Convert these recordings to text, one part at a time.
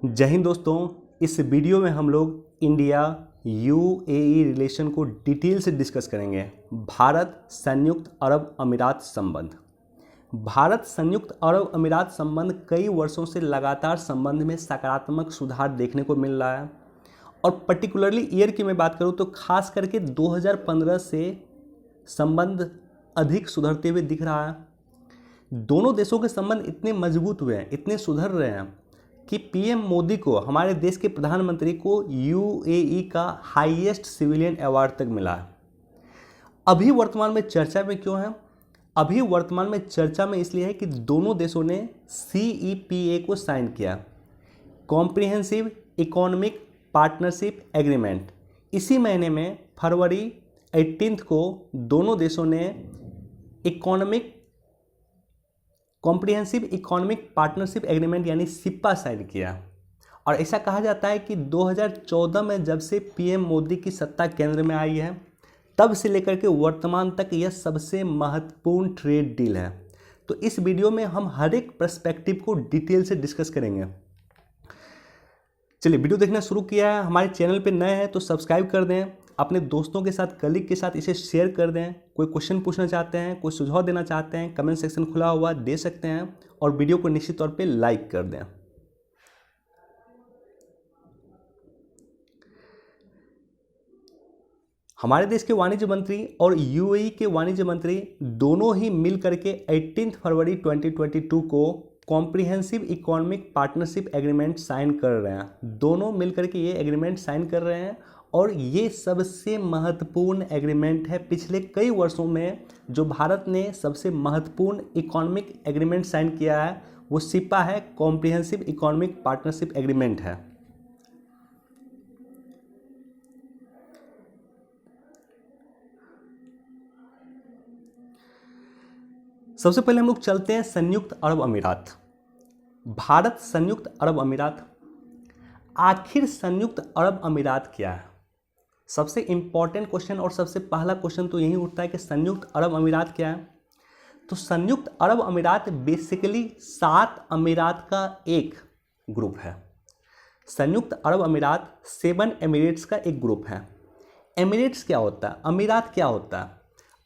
जय हिंद दोस्तों। इस वीडियो में हम लोग इंडिया यूएई रिलेशन को डिटेल से डिस्कस करेंगे। भारत संयुक्त अरब अमीरात संबंध। भारत संयुक्त अरब अमीरात संबंध कई वर्षों से लगातार संबंध में सकारात्मक सुधार देखने को मिल रहा है और पर्टिकुलरली ईयर की मैं बात करूं तो खास करके 2015 से संबंध अधिक सुधरते हुए दिख रहा है। दोनों देशों के संबंध इतने मजबूत हुए हैं, इतने सुधर रहे हैं कि पीएम मोदी को, हमारे देश के प्रधानमंत्री को यूएई का हाईएस्ट सिविलियन अवार्ड तक मिला है। अभी वर्तमान में चर्चा में क्यों है? अभी वर्तमान में चर्चा में इसलिए है कि दोनों देशों ने सीईपीए को साइन किया, कॉम्प्रिहेंसिव इकोनॉमिक पार्टनरशिप एग्रीमेंट। इसी महीने में फरवरी 18 को दोनों देशों ने कॉम्प्रिहेंसिव इकोनॉमिक पार्टनरशिप एग्रीमेंट यानी सिप्पा साइन किया। और ऐसा कहा जाता है कि 2014 में जब से पीएम मोदी की सत्ता केंद्र में आई है तब से लेकर के वर्तमान तक यह सबसे महत्वपूर्ण ट्रेड डील है। तो इस वीडियो में हम हर एक पर्सपेक्टिव को डिटेल से डिस्कस करेंगे। चलिए, वीडियो देखना शुरू किया है, हमारे चैनल पे नए हैं तो सब्सक्राइब कर दें, अपने दोस्तों के साथ, कलीग के साथ इसे शेयर कर दें। कोई क्वेश्चन पूछना चाहते हैं, कोई सुझाव देना चाहते हैं, कमेंट सेक्शन खुला हुआ दे सकते हैं और वीडियो को निश्चित तौर पे लाइक कर दें। हमारे देश के वाणिज्य मंत्री और यूएई के वाणिज्य मंत्री दोनों ही मिल करके 18 फरवरी 2022 को comprehensive economic partnership agreement sign कर रहे हैं। दोनों मिल करके ये एग्रीमेंट साइन कर रहे हैं और ये सबसे महत्वपूर्ण एग्रीमेंट है। पिछले कई वर्षों में जो भारत ने सबसे महत्वपूर्ण इकोनॉमिक एग्रीमेंट साइन किया है वो सिप्पा है, कॉम्प्रिहेंसिव इकोनॉमिक पार्टनरशिप एग्रीमेंट है। सबसे पहले हम लोग चलते हैं संयुक्त अरब अमीरात। भारत संयुक्त अरब अमीरात। आखिर संयुक्त अरब अमीरात क्या है? सबसे इंपॉर्टेंट क्वेश्चन और सबसे पहला क्वेश्चन तो यही उठता है कि संयुक्त अरब अमीरात क्या है। तो संयुक्त अरब अमीरात बेसिकली 7 अमीरात का एक ग्रुप है। संयुक्त अरब अमीरात 7 एमिरेट्स का एक ग्रुप है। एमिरेट्स क्या होता है? अमीरात क्या होता है?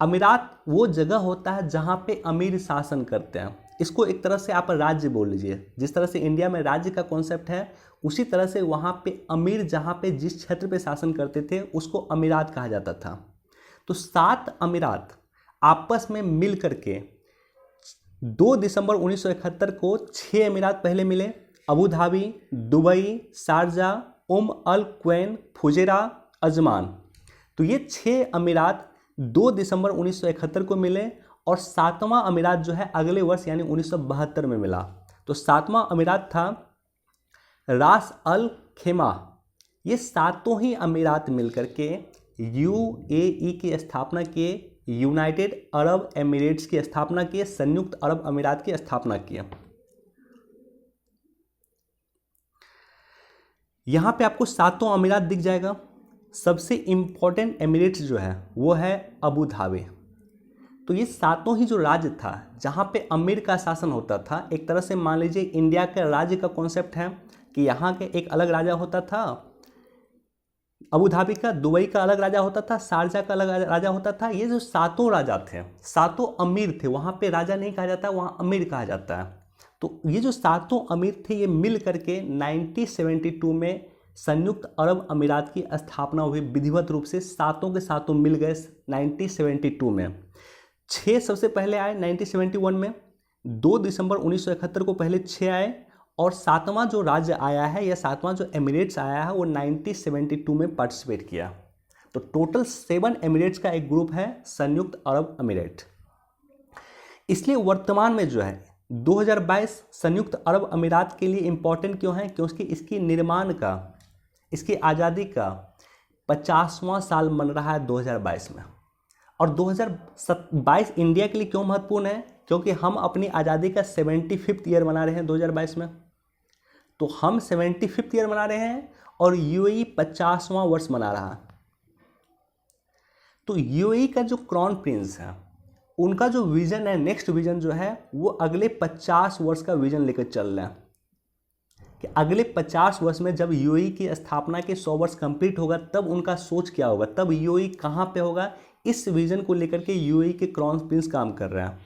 अमीरात वो जगह होता है जहाँ पे अमीर शासन करते हैं। इसको एक तरह से आप राज्य बोल लीजिए। जिस तरह से इंडिया में राज्य का कॉन्सेप्ट है उसी तरह से वहाँ पे अमीर जहाँ पे जिस क्षेत्र पे शासन करते थे उसको अमीरात कहा जाता था। तो 7 अमीरात आपस में मिल करके 2 दिसंबर 1971 को 6 अमीरात पहले मिले। अबू धाबी, दुबई, शारजा, अल क्वैन, फुजेरा, अजमान। तो ये 6 अमीरात 2 दिसंबर 1971 को मिले और 7वां अमीरात जो है अगले वर्ष यानी 1972 में मिला। तो 7वां अमीरात था रास अल खेमा। ये 7 ही अमीरात मिलकर के यूएई की स्थापना किए, यूनाइटेड अरब एमिरेट्स की स्थापना किए, संयुक्त अरब अमीरात की स्थापना किए। यहां पे आपको 7 अमीरात दिख जाएगा। सबसे इंपॉर्टेंट एमिरेट्स जो है वो है अबू धाबी। तो ये 7 ही जो राज्य था जहाँ पे अमीर का शासन होता था, एक तरह से मान लीजिए इंडिया का राज्य का कॉन्सेप्ट है कि यहाँ के एक अलग राजा होता था, अबू धाबी का, दुबई का अलग राजा होता था, शारजा का अलग राजा होता था। ये जो 7 राजा थे, 7 अमीर थे, वहाँ पे राजा नहीं कहा जाता, वहाँ अमीर कहा जाता है। तो ये जो 7 अमीर थे ये मिल करके 1972 में संयुक्त अरब अमीरात की स्थापना हुई। विधिवत रूप से 7 के 7 मिल गए 1972 में। 6 सबसे पहले आए 1971 में, 2 दिसंबर 1971 को पहले 6 आए और 7वां जो राज्य आया है या 7वां जो एमिरेट्स आया है वो 1972 में पार्टिसिपेट किया। तो टोटल 7 एमिरेट्स का एक ग्रुप है संयुक्त अरब अमीरात। इसलिए वर्तमान में जो है 2022 संयुक्त अरब अमीरात के लिए इंपॉर्टेंट क्यों है? क्योंकि इसकी निर्माण का, इसकी आज़ादी का 50वां साल मन रहा है 2022 में। और 2022 इंडिया के लिए क्यों महत्वपूर्ण है? क्योंकि हम अपनी आज़ादी का 75th ईयर मना रहे हैं 2022 में। तो हम 75th ईयर मना रहे हैं और यूएई 50वां वर्ष मना रहा है। तो यूएई का जो क्राउन प्रिंस है उनका जो विजन है, नेक्स्ट विजन जो है वो अगले 50 वर्ष का विजन लेकर चल रहे हैं। कि अगले 50 वर्ष में जब यूएई की स्थापना के 100 वर्ष कंप्लीट होगा तब उनका सोच क्या होगा, तब यूएई कहाँ पे होगा, इस विजन को लेकर के यूएई के क्राउन प्रिंस काम कर रहे हैं।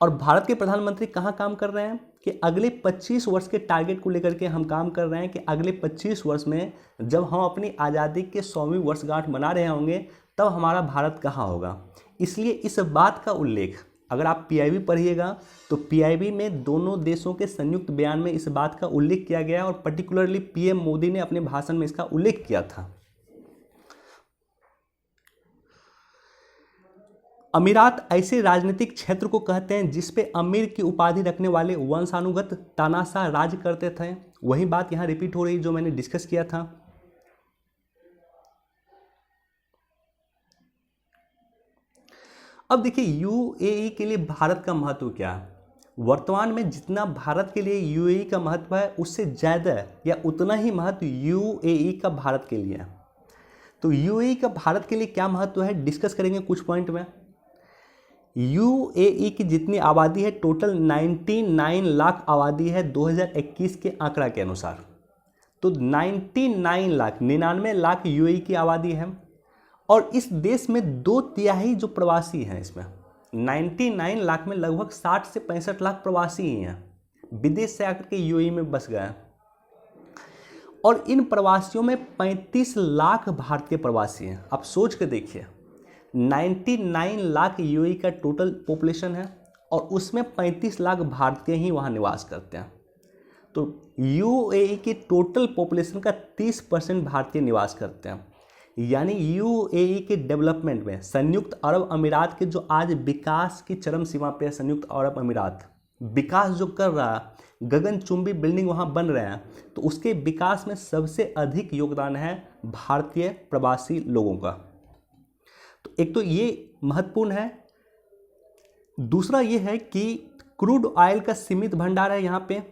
और भारत के प्रधानमंत्री कहाँ काम कर रहे हैं कि अगले 25 वर्ष के टारगेट को लेकर के हम काम कर रहे हैं कि अगले 25 वर्ष में जब हम अपनी आज़ादी के 100वीं वर्षगांठ मना रहे होंगे तब हमारा भारत कहाँ होगा। इसलिए इस बात का उल्लेख अगर आप पीआईबी पढ़िएगा तो पीआईबी में दोनों देशों के संयुक्त बयान में इस बात का उल्लेख किया गया और पर्टिकुलरली पीएम मोदी ने अपने भाषण में इसका उल्लेख किया था। अमीरात ऐसे राजनीतिक क्षेत्र को कहते हैं जिस पे अमीर की उपाधि रखने वाले वंशानुगत तानाशाह राज करते थे। वही बात यहाँ रिपीट हो रही जो मैंने डिस्कस किया था। अब देखिए यूएई के लिए भारत का महत्व क्या है। वर्तमान में जितना भारत के लिए यूएई का महत्व है उससे ज़्यादा या उतना ही महत्व यूएई का भारत के लिए है। तो यूएई का भारत के लिए क्या महत्व है डिस्कस करेंगे कुछ पॉइंट में। यूएई की जितनी आबादी है टोटल 99 लाख आबादी है 2021 के आंकड़ा के अनुसार। तो 99 लाख 99 लाख यूएई की आबादी है और इस देश में 2/3 जो प्रवासी हैं, इसमें 99 लाख में लगभग 60 से 65 लाख प्रवासी ही हैं, विदेश से आकर के यूएई में बस गए। और इन प्रवासियों में 35 लाख भारतीय प्रवासी हैं। आप सोच के देखिए 99 लाख यूएई का टोटल पॉपुलेशन है और उसमें 35 लाख भारतीय ही वहाँ निवास करते हैं। तो यूएई की टोटल पॉपुलेशन का 30% भारतीय निवास करते हैं। यानी यूएई के डेवलपमेंट में संयुक्त अरब अमीरात के जो आज विकास की चरम सीमा पे है, संयुक्त अरब अमीरात विकास जो कर रहा है, गगनचुंबी बिल्डिंग वहाँ बन रहे हैं, तो उसके विकास में सबसे अधिक योगदान है भारतीय प्रवासी लोगों का। तो एक तो ये महत्वपूर्ण है। दूसरा ये है कि क्रूड ऑयल का सीमित भंडार है यहाँ पे,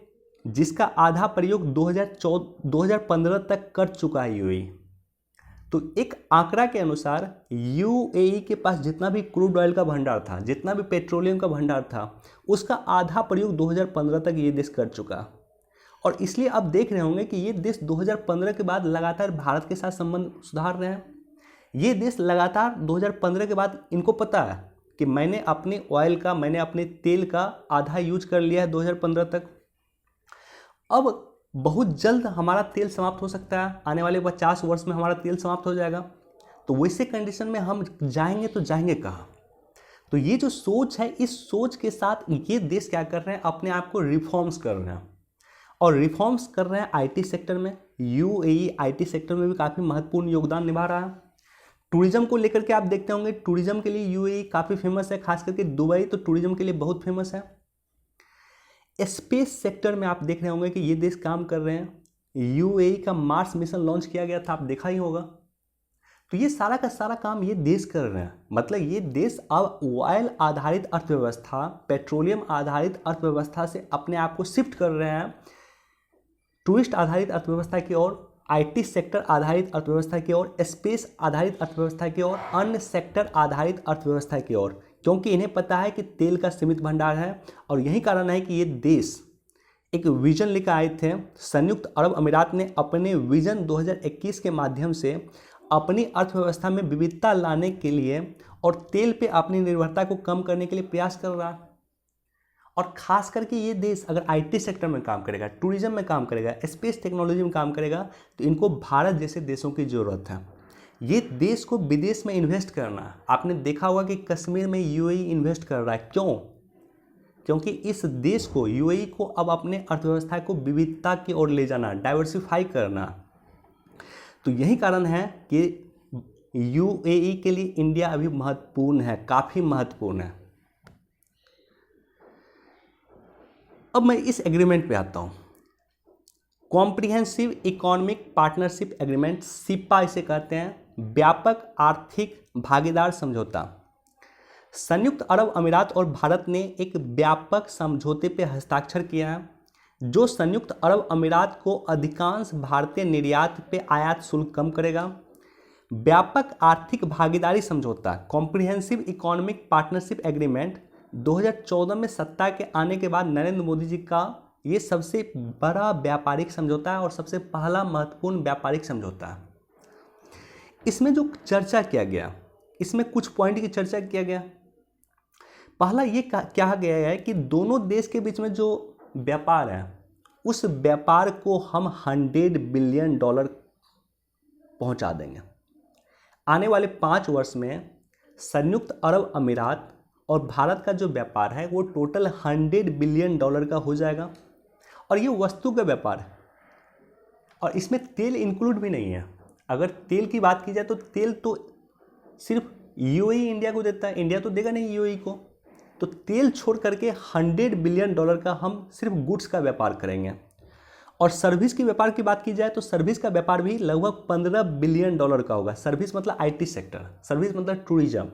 जिसका आधा प्रयोग 2015 तक कर चुका है यूएई। तो एक आंकड़ा के अनुसार यूएई के पास जितना भी क्रूड ऑयल का भंडार था, जितना भी पेट्रोलियम का भंडार था, उसका आधा प्रयोग 2015 तक ये देश कर चुका। और इसलिए आप देख रहे होंगे कि ये देश 2015 के बाद लगातार भारत के साथ संबंध सुधार रहे हैं। ये देश लगातार 2015 के बाद इनको पता है कि मैंने अपने ऑयल का, मैंने अपने तेल का आधा यूज कर लिया है 2015 तक। अब बहुत जल्द हमारा तेल समाप्त हो सकता है, आने वाले 50 वर्ष में हमारा तेल समाप्त हो जाएगा। तो वैसे कंडीशन में हम जाएंगे तो जाएंगे कहाँ। तो ये जो सोच है, इस सोच के साथ ये देश क्या कर रहे हैं, अपने आप को रिफॉर्म्स कर रहे हैं और रिफॉर्म्स कर रहे हैं आईटी सेक्टर में। यूएई आईटी सेक्टर में भी काफ़ी महत्वपूर्ण योगदान निभा रहा है। टूरिज्म को लेकर के आप देखते होंगे, टूरिज्म के लिए यूएई काफ़ी फेमस है, खास करके दुबई तो टूरिज्म के लिए बहुत फेमस है। स्पेस सेक्टर में आप देख रहे होंगे कि ये देश काम कर रहे हैं। यूएई का मार्स मिशन लॉन्च किया गया था, आप देखा ही होगा। तो ये सारा का सारा काम ये देश कर रहे हैं। मतलब ये देश अब ऑयल आधारित अर्थव्यवस्था, पेट्रोलियम आधारित अर्थव्यवस्था से अपने आप को शिफ्ट कर रहे हैं टूरिस्ट आधारित अर्थव्यवस्था की ओर, आईटी सेक्टर आधारित अर्थव्यवस्था की ओर, स्पेस आधारित अर्थव्यवस्था की ओर, अन्य सेक्टर आधारित अर्थव्यवस्था की ओर, क्योंकि इन्हें पता है कि तेल का सीमित भंडार है। और यही कारण है कि ये देश एक विजन लेकर आए थे। संयुक्त अरब अमीरात ने अपने विजन 2021 के माध्यम से अपनी अर्थव्यवस्था में विविधता लाने के लिए और तेल पे अपनी निर्भरता को कम करने के लिए प्रयास कर रहा है। और खास करके ये देश अगर आईटी सेक्टर में काम करेगा, टूरिज्म में काम करेगा, स्पेस टेक्नोलॉजी में काम करेगा, तो इनको भारत जैसे देशों की ज़रूरत है। ये देश को विदेश में इन्वेस्ट करना है। आपने देखा होगा कि कश्मीर में यूएई इन्वेस्ट कर रहा है। क्यों? क्योंकि इस देश को, यूएई को अब अपने अर्थव्यवस्था को विविधता की ओर ले जाना, डाइवर्सिफाई करना। तो यही कारण है कि यूएई के लिए इंडिया अभी महत्वपूर्ण है, काफ़ी महत्वपूर्ण है। अब मैं इस एग्रीमेंट पे आता हूँ, कॉम्प्रिहेंसिव इकोनॉमिक पार्टनरशिप एग्रीमेंट, सिपा इसे कहते हैं, व्यापक आर्थिक भागीदार समझौता। संयुक्त अरब अमीरात और भारत ने एक व्यापक समझौते पर हस्ताक्षर किया है जो संयुक्त अरब अमीरात को अधिकांश भारतीय निर्यात पे आयात शुल्क कम करेगा। व्यापक आर्थिक भागीदारी समझौता, कॉम्प्रिहेंसिव इकोनॉमिक पार्टनरशिप एग्रीमेंट 2014 में सत्ता के आने के बाद नरेंद्र मोदी जी का ये सबसे बड़ा व्यापारिक समझौता है और सबसे पहला महत्वपूर्ण व्यापारिक समझौता है। इसमें जो चर्चा किया गया, इसमें कुछ पॉइंट की चर्चा किया गया। पहला ये कहा गया है कि दोनों देश के बीच में जो व्यापार है उस व्यापार को हम $100 बिलियन पहुंचा देंगे। आने वाले 5 वर्ष में संयुक्त अरब अमीरात और भारत का जो व्यापार है वो टोटल $100 बिलियन का हो जाएगा। और ये वस्तु का व्यापार है और इसमें तेल इंक्लूड भी नहीं है। अगर तेल की बात की जाए तो तेल तो सिर्फ यूएई इंडिया को देता है, इंडिया तो देगा नहीं यूएई को। तो तेल छोड़ करके $100 बिलियन का हम सिर्फ गुड्स का व्यापार करेंगे। और सर्विस की व्यापार की बात की जाए तो सर्विस का व्यापार भी लगभग $15 बिलियन का होगा। सर्विस मतलब आईटी सेक्टर, सर्विस मतलब टूरिज्म,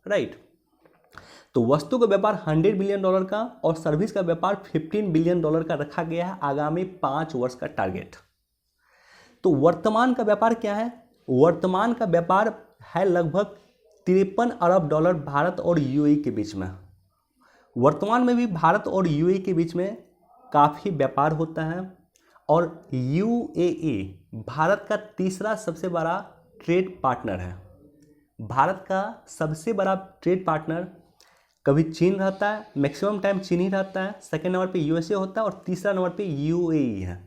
राइट। तो वस्तु का व्यापार $100 बिलियन का और सर्विस का व्यापार $15 बिलियन का रखा गया है आगामी 5 वर्ष का टारगेट। तो वर्तमान का व्यापार क्या है? वर्तमान का व्यापार है लगभग $53 अरब भारत और यूएई के बीच में। वर्तमान में भी भारत और यूएई के बीच में काफ़ी व्यापार होता है और यूएई भारत का तीसरा सबसे बड़ा ट्रेड पार्टनर है। भारत का सबसे बड़ा ट्रेड पार्टनर कभी चीन रहता है, मैक्सिमम टाइम चीन ही रहता है। सेकेंड नंबर पे यूएसए होता है और तीसरा नंबर पे यूएई है।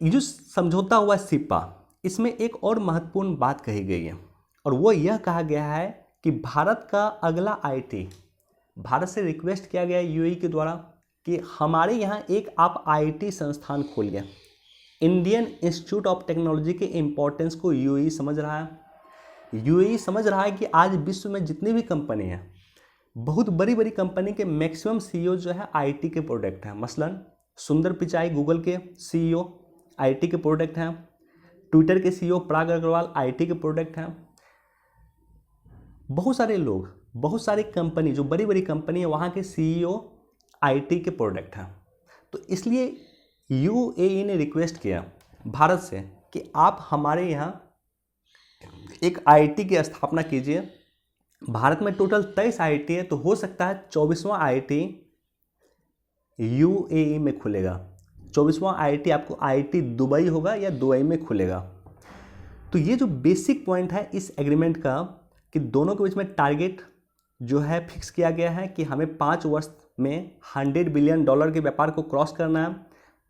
ये जो समझौता हुआ सिप्पा, इसमें एक और महत्वपूर्ण बात कही गई है और वो यह कहा गया है कि भारत का अगला आईटी, भारत से रिक्वेस्ट किया गया है यूएई के द्वारा कि हमारे यहाँ एक आप आईटी संस्थान खोलिए। इंडियन इंस्टीट्यूट ऑफ टेक्नोलॉजी के इम्पोर्टेंस को यूएई समझ रहा है। यूएई समझ रहा है कि आज विश्व में जितनी भी कंपनी हैं, बहुत बड़ी बड़ी कंपनी के मैक्सिमम सीईओ जो है आईटी के प्रोडक्ट हैं। मसलन सुंदर पिचाई गूगल के सीईओ आईटी के प्रोडक्ट हैं, ट्विटर के सीईओ पराग अग्रवाल आईटी के प्रोडक्ट हैं। बहुत सारे लोग, बहुत सारी कंपनी, जो बड़ी बड़ी कंपनी है वहाँ के सीईओ आईटी के प्रोडक्ट हैं। तो इसलिए यूएई ने रिक्वेस्ट किया भारत से कि आप हमारे यहाँ एक आईटी की स्थापना कीजिए। भारत में टोटल 23 आईटी है, तो हो सकता है 24वां आईटी यूएई में खुलेगा। 24वां आईटी आपको आईटी दुबई होगा या दुबई में खुलेगा। तो ये जो बेसिक पॉइंट है इस एग्रीमेंट का कि दोनों के बीच में टारगेट जो है फिक्स किया गया है कि हमें 5 वर्ष में $100 बिलियन के व्यापार को क्रॉस करना है,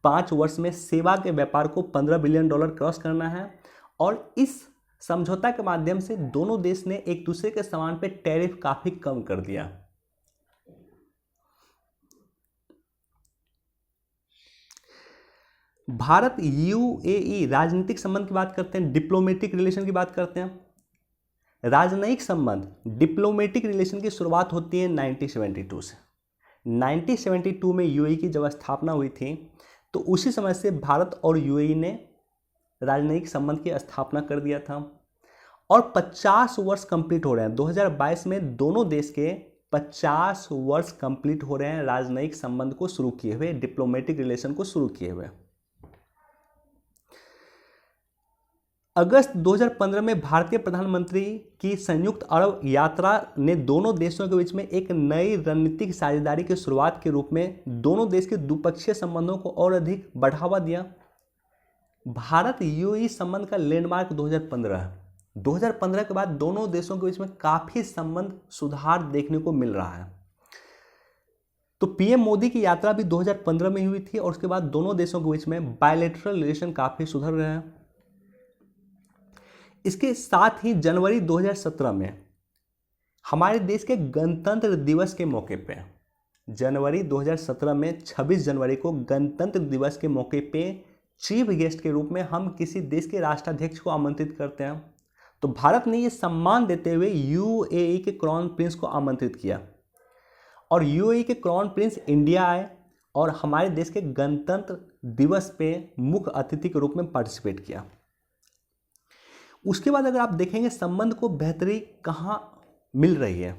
5 वर्ष में सेवा के व्यापार को $15 बिलियन क्रॉस करना है। और इस समझौता के माध्यम से दोनों देश ने एक दूसरे के सामान पे टैरिफ काफी कम कर दिया। भारत यूएई राजनीतिक संबंध की बात करते हैं, डिप्लोमेटिक रिलेशन की बात करते हैं। राजनयिक संबंध, डिप्लोमेटिक रिलेशन की शुरुआत होती है 1972 से। 1972 में यूएई की जब स्थापना हुई थी तो उसी समय से भारत और यूएई ने राजनयिक संबंध की स्थापना कर दिया था और 50 वर्ष कंप्लीट हो रहे हैं। 2022 में दोनों देश के 50 वर्ष कंप्लीट हो रहे हैं राजनयिक संबंध को शुरू किए हुए, डिप्लोमेटिक रिलेशन को शुरू किए हुए। अगस्त 2015 में भारतीय प्रधानमंत्री की संयुक्त अरब यात्रा ने दोनों देशों के बीच में एक नई रणनीतिक साझेदारी की शुरुआत के रूप में दोनों देश के द्विपक्षीय संबंधों को और अधिक बढ़ावा दिया। भारत यूएई संबंध का लैंडमार्क 2015 है। 2015 के बाद दोनों देशों के बीच में काफी संबंध सुधार देखने को मिल रहा है। तो पीएम मोदी की यात्रा भी 2015 में हुई थी और उसके बाद दोनों देशों के बीच में बायलैटरल रिलेशन काफी सुधर रहे हैं। इसके साथ ही जनवरी 2017 में हमारे देश के गणतंत्र दिवस के मौके पे, जनवरी 2017 में 26 जनवरी को गणतंत्र दिवस के मौके पे चीफ गेस्ट के रूप में हम किसी देश के राष्ट्राध्यक्ष को आमंत्रित करते हैं। तो भारत ने ये सम्मान देते हुए यूएई के क्राउन प्रिंस को आमंत्रित किया और यूएई के क्राउन प्रिंस इंडिया आए और हमारे देश के गणतंत्र दिवस पे मुख्य अतिथि के रूप में पार्टिसिपेट किया। उसके बाद अगर आप देखेंगे संबंध को बेहतरी कहाँ मिल रही है,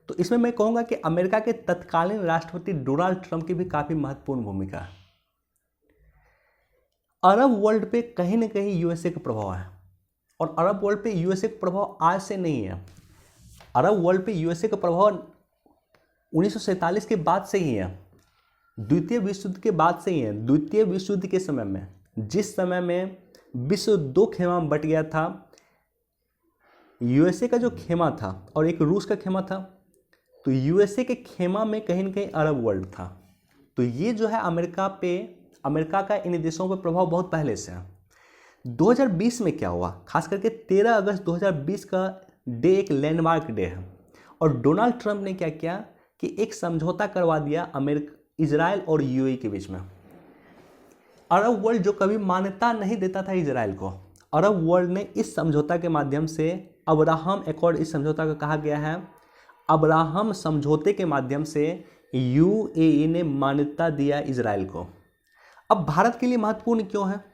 तो इसमें मैं कहूँगा कि अमेरिका के तत्कालीन राष्ट्रपति डोनाल्ड ट्रंप की भी काफ़ी महत्वपूर्ण भूमिका है। अरब वर्ल्ड पे कहीं ना कहीं यूएसए का प्रभाव है और अरब वर्ल्ड पे यूएसए का प्रभाव आज से नहीं है। अरब वर्ल्ड पे यूएसए का प्रभाव 1947 के बाद से ही है, द्वितीय विश्व युद्ध के बाद से ही है। द्वितीय विश्व युद्ध के समय में, जिस समय में विश्व दो खेमा में बट गया था, यूएसए का जो खेमा था और एक रूस का खेमा था, तो यूएसए के खेमा में कहीं ना कहीं अरब वर्ल्ड था। तो ये जो है अमेरिका का इन देशों पर प्रभाव बहुत पहले से है। 2020 में क्या हुआ, खास करके 13 अगस्त 2020 का डे एक लैंडमार्क डे है, और डोनाल्ड ट्रंप ने क्या किया कि एक समझौता करवा दिया इजराइल और यूएई के बीच में। अरब वर्ल्ड जो कभी मान्यता नहीं देता था इजराइल को, अरब वर्ल्ड ने इस समझौता के माध्यम से, अब्राहम एकॉर्ड इस समझौता का कहा गया है, अब्राहम समझौते के माध्यम से यूएई ने मान्यता दिया इजराइल को। अब भारत के लिए महत्वपूर्ण क्यों है?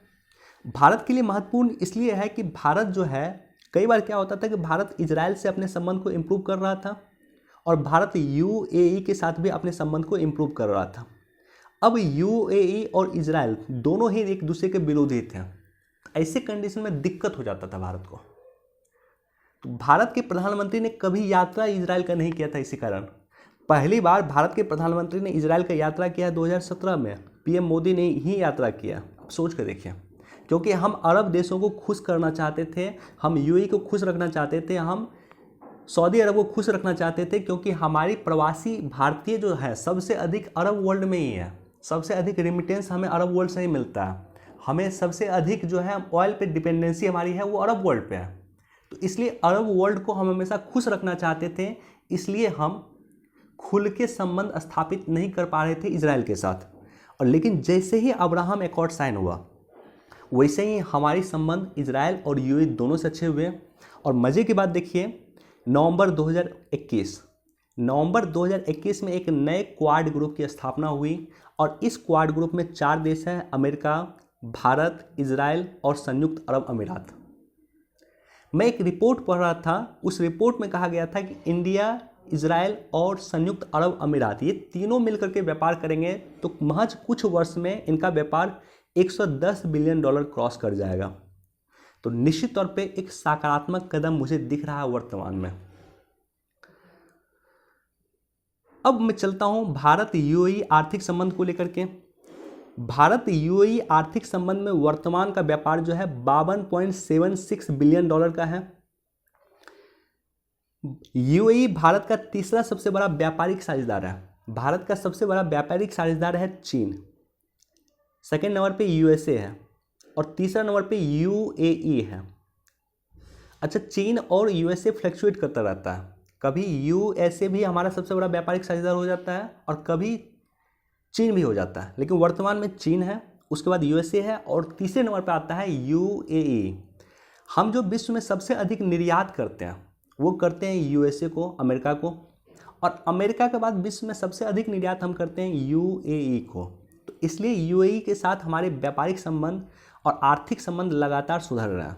भारत के लिए महत्वपूर्ण इसलिए है कि भारत जो है, कई बार क्या होता था कि भारत इजराइल से अपने संबंध को इम्प्रूव कर रहा था और भारत यूएई के साथ भी अपने संबंध को इम्प्रूव कर रहा था। अब यूएई और इजराइल दोनों ही एक दूसरे के विरोधी थे। ऐसे कंडीशन में दिक्कत हो जाता था भारत को। तो भारत के प्रधानमंत्री ने कभी यात्रा इजराइल का नहीं किया था। इसी कारण पहली बार भारत के प्रधानमंत्री ने इजराइल का यात्रा किया 2017 में, पीएम मोदी ने ही यात्रा किया। अब सोच कर देखिए, क्योंकि हम अरब देशों को खुश करना चाहते थे, हम यूएई को खुश रखना चाहते थे, हम सऊदी अरब को खुश रखना चाहते थे, क्योंकि हमारी प्रवासी भारतीय जो है सबसे अधिक अरब वर्ल्ड में ही है। सबसे अधिक रिमिटेंस हमें अरब वर्ल्ड से ही मिलता है। हमें सबसे अधिक जो है ऑयल पे डिपेंडेंसी हमारी है वो अरब वर्ल्ड पे है। तो इसलिए अरब वर्ल्ड को हम हमेशा खुश रखना चाहते थे, इसलिए हम खुल के संबंध स्थापित नहीं कर पा रहे थे इजराइल के साथ। और लेकिन जैसे ही अब्राहम एकॉर्ड साइन हुआ, वैसे ही हमारी संबंध इजराइल और यूएई दोनों से अच्छे हुए। और मज़े की बात देखिए, नवंबर 2021 में एक नए क्वाड ग्रुप की स्थापना हुई, और इस क्वाड ग्रुप में 4 देश हैं, अमेरिका, भारत, इजराइल और संयुक्त अरब अमीरात। मैं एक रिपोर्ट पढ़ रहा था, उस रिपोर्ट में कहा गया था कि इंडिया, इजराइल और संयुक्त अरब अमीरात ये तीनों मिलकर के व्यापार करेंगे तो महज कुछ वर्ष में इनका व्यापार $110 बिलियन क्रॉस कर जाएगा। तो निश्चित तौर पे एक सकारात्मक कदम मुझे दिख रहा है वर्तमान में। अब मैं चलता हूं भारत यूएई आर्थिक संबंध को लेकर के। भारत यूएई आर्थिक संबंध में वर्तमान का व्यापार जो है $52.76 बिलियन का है। यूएई भारत का तीसरा सबसे बड़ा व्यापारिक साझेदार है। भारत का सबसे बड़ा व्यापारिक साझेदार है चीन, सेकेंड नंबर पे यूएसए है और तीसरा नंबर पे यूएई है। अच्छा, चीन और यूएसए फ्लक्चुएट करता रहता है, कभी यूएसए भी हमारा सबसे बड़ा व्यापारिक साझेदार हो जाता है और कभी चीन भी हो जाता है, लेकिन वर्तमान में चीन है, उसके बाद यूएसए है और तीसरे नंबर पर आता है यूएई। हम जो विश्व में सबसे अधिक निर्यात करते हैं वो करते हैं यूएसए को, अमेरिका को, और अमेरिका के बाद विश्व में सबसे अधिक निर्यात हम करते हैं यूएई को। तो इसलिए यूएई के साथ हमारे व्यापारिक संबंध और आर्थिक संबंध लगातार सुधर रहे हैं।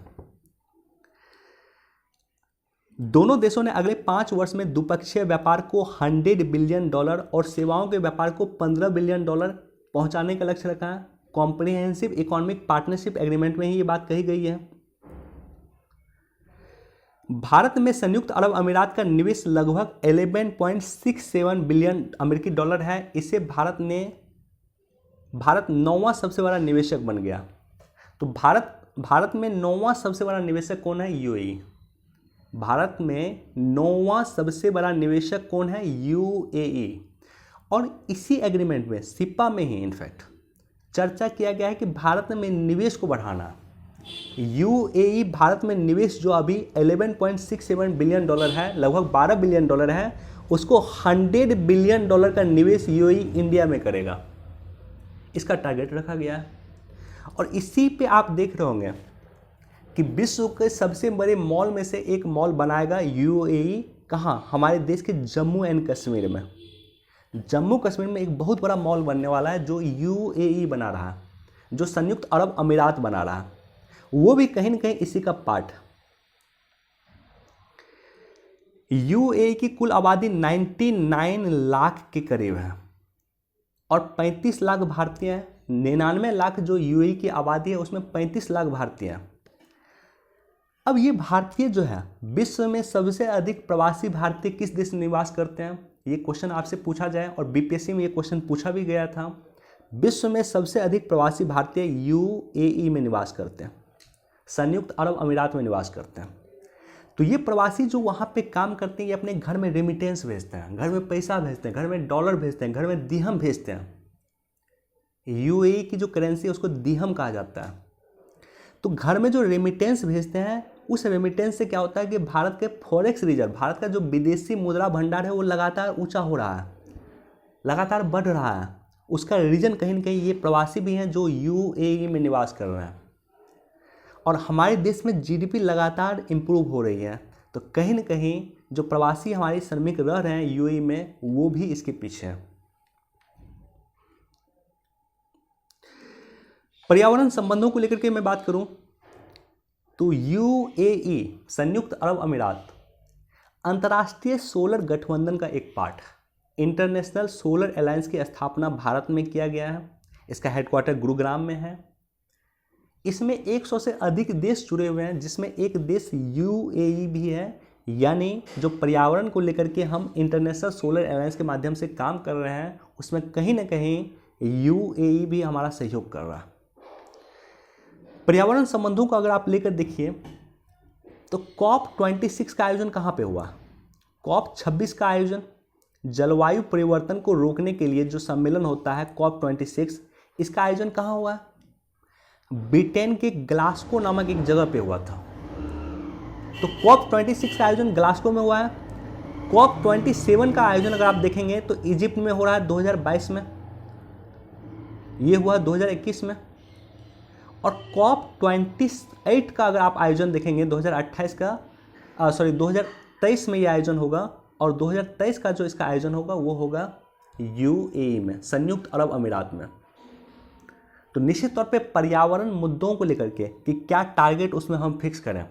दोनों देशों ने अगले 5 वर्ष में द्विपक्षीय व्यापार को $100 बिलियन और सेवाओं के व्यापार को $15 बिलियन पहुंचाने का लक्ष्य रखा है। कॉम्प्रिहेंसिव इकोनॉमिक पार्टनरशिप एग्रीमेंट में ही ये बात कही गई है। भारत में संयुक्त अरब अमीरात का निवेश लगभग 11.67 बिलियन अमेरिकी डॉलर है। इससे भारत 9वां सबसे बड़ा निवेशक बन गया। तो भारत में 9वां सबसे बड़ा निवेशक कौन है? यूएई। भारत में 9वां सबसे बड़ा निवेशक कौन है? यूएई। और इसी एग्रीमेंट में, सिपा में ही इनफैक्ट चर्चा किया गया है कि भारत में निवेश को बढ़ाना। यूएई भारत में निवेश जो अभी 11.67 बिलियन डॉलर है, लगभग $12 बिलियन है, उसको $100 बिलियन का निवेश यूएई इंडिया में करेगा, इसका टारगेट रखा गया है। और इसी पे आप देख रहे होंगे कि विश्व के सबसे बड़े मॉल में से एक मॉल बनाएगा यूएई। कहाँ? हमारे देश के जम्मू एंड कश्मीर में। जम्मू कश्मीर में एक बहुत बड़ा मॉल बनने वाला है जो यूएई बना रहा है, जो संयुक्त अरब अमीरात बना रहा है, वो भी कहीं ना कहीं इसी का पार्ट है। यूएई की कुल आबादी 99 लाख के करीब है और 35 लाख भारतीय हैं। 99 लाख जो यूएई की आबादी है उसमें 35 लाख भारतीय हैं। अब ये भारतीय जो है, विश्व में सबसे अधिक प्रवासी भारतीय किस देश में निवास करते हैं? ये क्वेश्चन आपसे पूछा जाए और बीपीएससी में ये क्वेश्चन पूछा भी गया था, विश्व में सबसे अधिक प्रवासी भारतीय यूएई में निवास करते हैं, संयुक्त अरब अमीरात में निवास करते हैं। तो ये प्रवासी जो वहाँ पे काम करते हैं, ये अपने घर में रेमिटेंस भेजते हैं, घर में पैसा भेजते हैं, घर में डॉलर भेजते हैं, घर में दिहम भेजते हैं। यूएई की जो करेंसी है उसको दिहम कहा जाता है। तो घर में जो रेमिटेंस भेजते हैं, उस रेमिटेंस से क्या होता है कि भारत के फॉरेक्स रिजर्व, भारत का जो विदेशी मुद्रा भंडार है वो लगातार ऊंचा हो रहा है, लगातार बढ़ रहा है। उसका रीजन कहीं ना कहीं ये प्रवासी भी हैं जो यूएई में निवास कर रहे हैं। और हमारे देश में जीडीपी लगातार इम्प्रूव हो रही है। तो कहीं ना कहीं जो प्रवासी हमारे श्रमिक रह रहे हैं यूएई में, वो भी इसके पीछे हैं। पर्यावरण संबंधों को लेकर के मैं बात करूं तो यूएई, संयुक्त अरब अमीरात, अंतर्राष्ट्रीय सोलर गठबंधन का एक पार्ट है। इंटरनेशनल सोलर अलायंस की स्थापना भारत में किया गया है। इसका हेडक्वार्टर गुरुग्राम में है। इसमें 100 से अधिक देश जुड़े हुए हैं, जिसमें एक देश यूएई भी है। यानी जो पर्यावरण को लेकर के हम इंटरनेशनल सोलर अलायंस के माध्यम से काम कर रहे हैं, उसमें कहीं ना कहीं यूएई भी हमारा सहयोग कर रहा है। पर्यावरण संबंधों को अगर आप लेकर देखिए तो COP26 का आयोजन कहाँ पे हुआ? COP26 का आयोजन जलवायु परिवर्तन को रोकने के लिए जो सम्मेलन होता है COP26, इसका आयोजन कहाँ हुआ? ब्रिटेन के ग्लासगो नामक एक जगह पे हुआ था। तो COP26 का आयोजन ग्लासगो में हुआ है। COP27 का आयोजन अगर आप देखेंगे तो इजिप्ट में हो रहा है 2022 में, ये हुआ 2021 में। और COP28 का अगर आप आयोजन देखेंगे 2023 में ये आयोजन होगा। और 2023 का जो इसका आयोजन होगा वो होगा यूएई में, संयुक्त अरब अमीरात में। तो निश्चित तौर पे पर्यावरण मुद्दों को लेकर के कि क्या टारगेट उसमें हम फिक्स करें,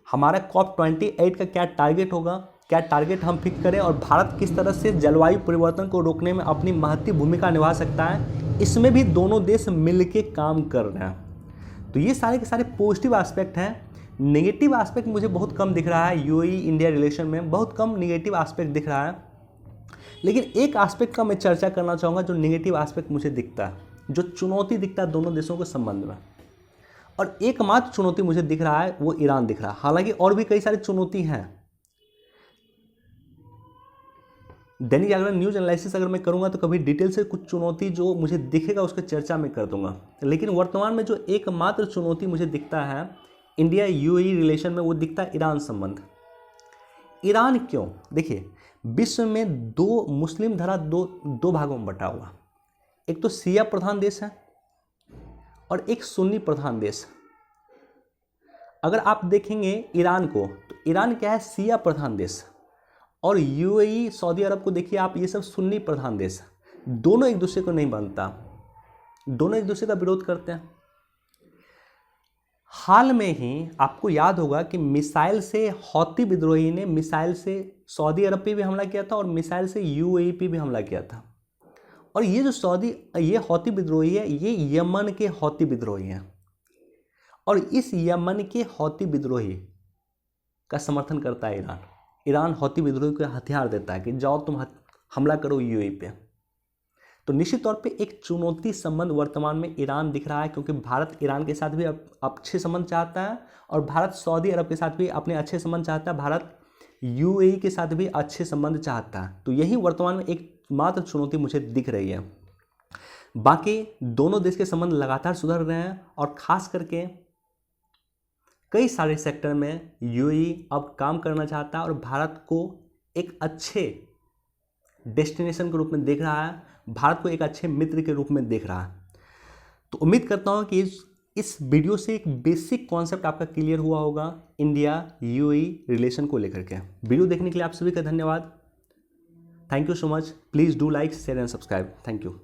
हमारा COP28 का क्या टारगेट होगा, क्या टारगेट हम फिक्स करें, और भारत किस तरह से जलवायु परिवर्तन को रोकने में अपनी महत्वपूर्ण भूमिका निभा सकता है, इसमें भी दोनों देश मिलके काम कर रहे हैं। तो ये सारे के सारे पॉजिटिव एस्पेक्ट हैं। नेगेटिव एस्पेक्ट मुझे बहुत कम दिख रहा है। यूएई इंडिया रिलेशन में बहुत कम नेगेटिव एस्पेक्ट दिख रहा है। लेकिन एक एस्पेक्ट का मैं चर्चा करना चाहूँगा जो नेगेटिव एस्पेक्ट मुझे दिखता है, जो चुनौती दिखता है दोनों देशों के संबंध में। और एकमात्र चुनौती मुझे दिख रहा है वो ईरान दिख रहा है। हालांकि और भी कई सारी चुनौती हैं। दैनिक जागरण न्यूज एनालिसिस अगर मैं करूंगा तो कभी डिटेल से कुछ चुनौती जो मुझे दिखेगा उसके चर्चा में कर दूंगा। लेकिन वर्तमान में जो एकमात्र चुनौती मुझे दिखता है इंडिया यूएई रिलेशन में, वो दिखता है ईरान संबंध। ईरान क्यों? देखिए, विश्व में दो मुस्लिम धरा दो भागों में बटा हुआ। एक तो शिया प्रधान देश है और एक सुन्नी प्रधान देश। अगर आप देखेंगे ईरान को, तो ईरान क्या है? शिया प्रधान देश। और यूएई, सऊदी अरब को देखिए आप, ये सब सुन्नी प्रधान देश। दोनों एक दूसरे को नहीं मानता, दोनों एक दूसरे का विरोध करते हैं। हाल में ही आपको याद होगा कि मिसाइल से हौती विद्रोही ने मिसाइल से सऊदी अरब पे भी हमला किया था और मिसाइल से यूएई पे भी हमला किया था। और ये जो ये हौती विद्रोही है, ये यमन के हौती विद्रोही हैं। और इस यमन के हौती विद्रोही का समर्थन करता है ईरान। ईरान हौती विद्रोही को हथियार देता है कि जाओ तुम हमला करो यूएई पे। तो निश्चित तौर पे एक चुनौती संबंध वर्तमान में ईरान दिख रहा है, क्योंकि भारत ईरान के साथ भी अच्छे संबंध चाहता है और भारत सऊदी अरब के साथ भी अपने अच्छे संबंध चाहता है, भारत यूएई के साथ भी अच्छे संबंध चाहता है। तो यही वर्तमान में एक मात्र चुनौती मुझे दिख रही है। बाकी दोनों देश के संबंध लगातार सुधर रहे हैं और खास करके कई सारे सेक्टर में यूएई अब काम करना चाहता है और भारत को एक अच्छे डेस्टिनेशन के रूप में देख रहा है, भारत को एक अच्छे मित्र के रूप में देख रहा है। तो उम्मीद करता हूं कि इस वीडियो से एक बेसिक कॉन्सेप्ट आपका क्लियर हुआ होगा इंडिया यूएई रिलेशन को लेकर के। वीडियो देखने के लिए आप सभी का धन्यवाद। Thank you so much. Please do like, share and subscribe. Thank you.